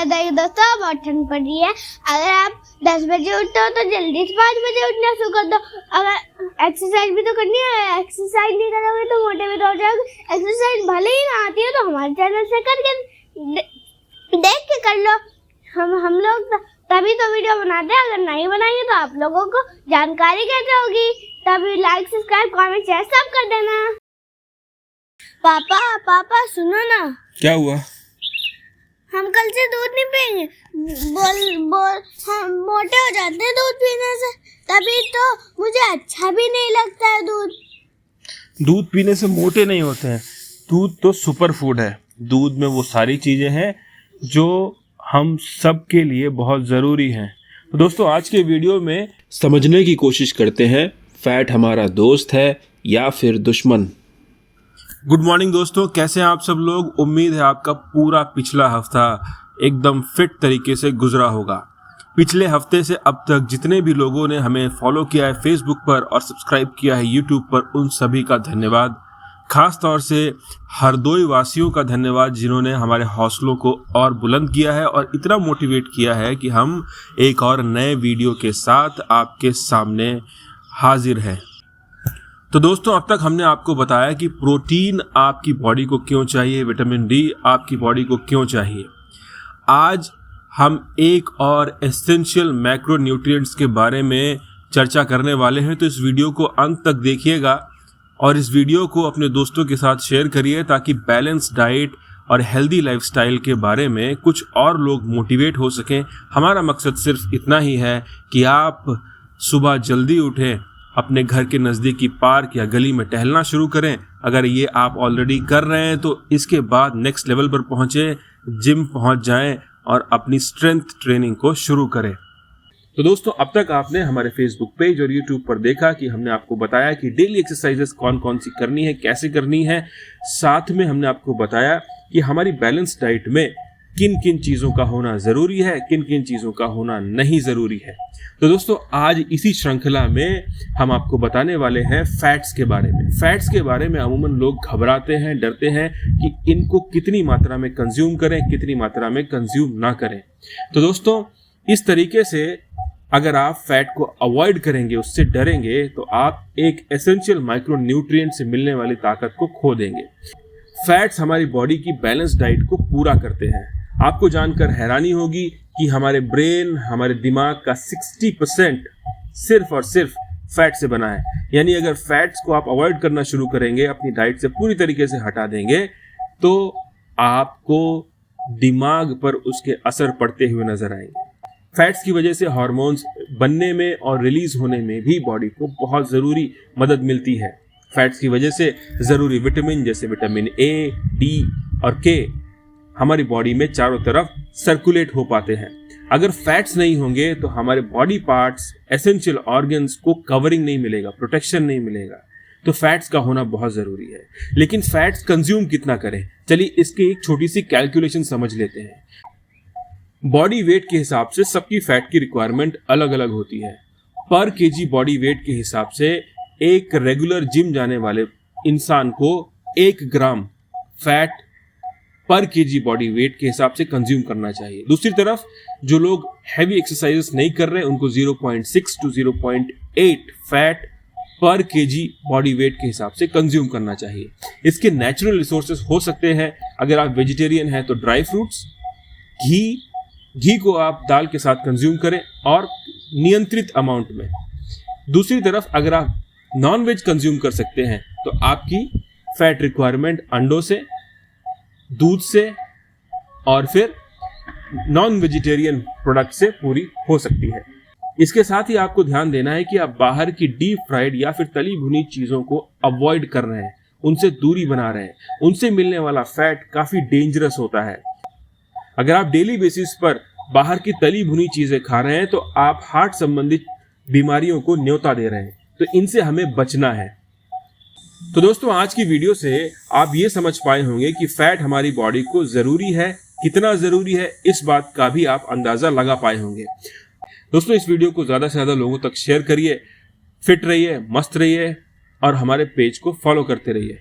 बताइए दोस्तों, बहुत ठंड पड़ रही है। अगर आप 10 बजे उठते हो तो जल्दी से 5 बजे उठना शुरू कर दो। अगर एक्सरसाइज भी तो करनी है, एक्सरसाइज नहीं करोगे तो मोटे में तो हो जाओगे। एक्सरसाइज भले ही ना आती है तो हमारे चैनल से करके देख के कर लो। हम लोग तभी तो वीडियो बनाते हैं, अगर नहीं बनाएंगे तो आप लोगों को जानकारी कैसे होगी। तभी लाइक, सब्सक्राइब, कमेंट, शेयर सब कर देना। पापा सुनो ना। क्या हुआ? हम कल से दूध नहीं पिएंगे। बोल हम मोटे हो जाते हैं दूध पीने से, तभी तो मुझे अच्छा भी नहीं लगता है दूध पीने से मोटे नहीं होते हैं। दूध तो सुपर फूड है। दूध में वो सारी चीजें हैं जो हम सब के लिए बहुत ज़रूरी हैं। तो दोस्तों, आज के वीडियो में समझने की कोशिश करते हैं, फैट हमारा दोस्त है या फिर दुश्मन। गुड मॉर्निंग दोस्तों, कैसे हैं आप सब लोग? उम्मीद है आपका पूरा पिछला हफ्ता एकदम फिट तरीके से गुजरा होगा। पिछले हफ्ते से अब तक जितने भी लोगों ने हमें फॉलो किया है फेसबुक पर और सब्सक्राइब किया है यूट्यूब पर, उन सभी का धन्यवाद। खास तौर से हरदोई वासियों का धन्यवाद, जिन्होंने हमारे हौसलों को और बुलंद किया है और इतना मोटिवेट किया है कि हम एक और नए वीडियो के साथ आपके सामने हाजिर हैं। तो दोस्तों, अब तक हमने आपको बताया कि प्रोटीन आपकी बॉडी को क्यों चाहिए, विटामिन डी आपकी बॉडी को क्यों चाहिए। आज हम एक और एसेंशियल मैक्रोन्यूट्रिएंट्स के बारे में चर्चा करने वाले हैं, तो इस वीडियो को अंत तक देखिएगा और इस वीडियो को अपने दोस्तों के साथ शेयर करिए, ताकि बैलेंस डाइट और हेल्दी लाइफस्टाइल के बारे में कुछ और लोग मोटिवेट हो सकें। हमारा मकसद सिर्फ इतना ही है कि आप सुबह जल्दी उठें, अपने घर के नज़दीकी पार्क या गली में टहलना शुरू करें। अगर ये आप ऑलरेडी कर रहे हैं तो इसके बाद नेक्स्ट लेवल पर पहुँचें, जिम पहुँच जाएं और अपनी स्ट्रेंथ ट्रेनिंग को शुरू करें। तो दोस्तों, अब तक आपने हमारे फेसबुक पेज और यूट्यूब पर देखा कि हमने आपको बताया कि डेली एक्सरसाइजेस कौन कौन सी करनी है, कैसे करनी है। साथ में हमने आपको बताया कि हमारी बैलेंस डाइट में किन किन चीज़ों का होना ज़रूरी है, किन किन चीज़ों का होना नहीं ज़रूरी है। तो दोस्तों, आज इसी श्रृंखला में हम आपको बताने वाले हैं फैट्स के बारे में। फैट्स के बारे में अमूमन लोग घबराते हैं, डरते हैं कि इनको कितनी मात्रा में कंज्यूम करें, कितनी मात्रा में कंज्यूम ना करें। तो दोस्तों, इस तरीके से अगर आप फैट को अवॉइड करेंगे, उससे डरेंगे, तो आप एक एसेंशियल माइक्रोन्यूट्रिएंट से मिलने वाली ताकत को खो देंगे। फैट्स हमारी बॉडी की बैलेंस डाइट को पूरा करते हैं। आपको जानकर हैरानी होगी कि हमारे ब्रेन, हमारे दिमाग का 60% सिर्फ और सिर्फ फैट से बना है। यानी अगर फैट्स को आप अवॉइड करना शुरू करेंगे, अपनी डाइट से पूरी तरीके से हटा देंगे, तो आपको दिमाग पर उसके असर पड़ते हुए नजर आएंगे। फैट्स की वजह से हार्मोन्स बनने में और रिलीज होने में भी बॉडी को बहुत ज़रूरी मदद मिलती है। फैट्स की वजह से ज़रूरी विटामिन जैसे विटामिन ए, डी और के हमारी बॉडी में चारों तरफ सर्कुलेट हो पाते हैं। अगर फैट्स नहीं होंगे तो हमारे बॉडी पार्ट्स, एसेंशियल ऑर्गन्स को कवरिंग नहीं मिलेगा, प्रोटेक्शन नहीं मिलेगा। तो फैट्स का होना बहुत ज़रूरी है। लेकिन फैट्स कंज्यूम कितना करें, चलिए इसकी एक छोटी सी कैलकुलेशन समझ लेते हैं। बॉडी वेट के हिसाब से सबकी फैट की रिक्वायरमेंट अलग अलग होती है। पर केजी बॉडी वेट के हिसाब से एक रेगुलर जिम जाने वाले इंसान को 1 ग्राम फैट पर केजी बॉडी वेट के हिसाब से कंज्यूम करना चाहिए। दूसरी तरफ जो लोग हैवी एक्सरसाइजेस नहीं कर रहे हैं, उनको 0.6 to 0.8 फैट पर केजी बॉडी वेट के हिसाब से कंज्यूम करना चाहिए। इसके नेचुरल रिसोर्सेज हो सकते हैं। अगर आप वेजिटेरियन हैं तो ड्राई फ्रूट्स, घी को आप दाल के साथ कंज्यूम करें और नियंत्रित अमाउंट में। दूसरी तरफ अगर आप नॉन वेज कंज्यूम कर सकते हैं तो आपकी फैट रिक्वायरमेंट अंडों से, दूध से और फिर नॉन वेजिटेरियन प्रोडक्ट से पूरी हो सकती है। इसके साथ ही आपको ध्यान देना है कि आप बाहर की डीप फ्राइड या फिर तली भुनी चीज़ों को अवॉइड कर रहे हैं, उनसे दूरी बना रहे हैं। उनसे मिलने वाला फैट काफ़ी डेंजरस होता है। अगर आप डेली बेसिस पर बाहर की तली भुनी चीज़ें खा रहे हैं तो आप हार्ट संबंधित बीमारियों को न्योता दे रहे हैं। तो इनसे हमें बचना है। तो दोस्तों, आज की वीडियो से आप ये समझ पाए होंगे कि फैट हमारी बॉडी को ज़रूरी है, कितना ज़रूरी है, इस बात का भी आप अंदाज़ा लगा पाए होंगे। दोस्तों, इस वीडियो को ज़्यादा से ज़्यादा लोगों तक शेयर करिए। फिट रहिए, मस्त रहिए और हमारे पेज को फॉलो करते रहिए।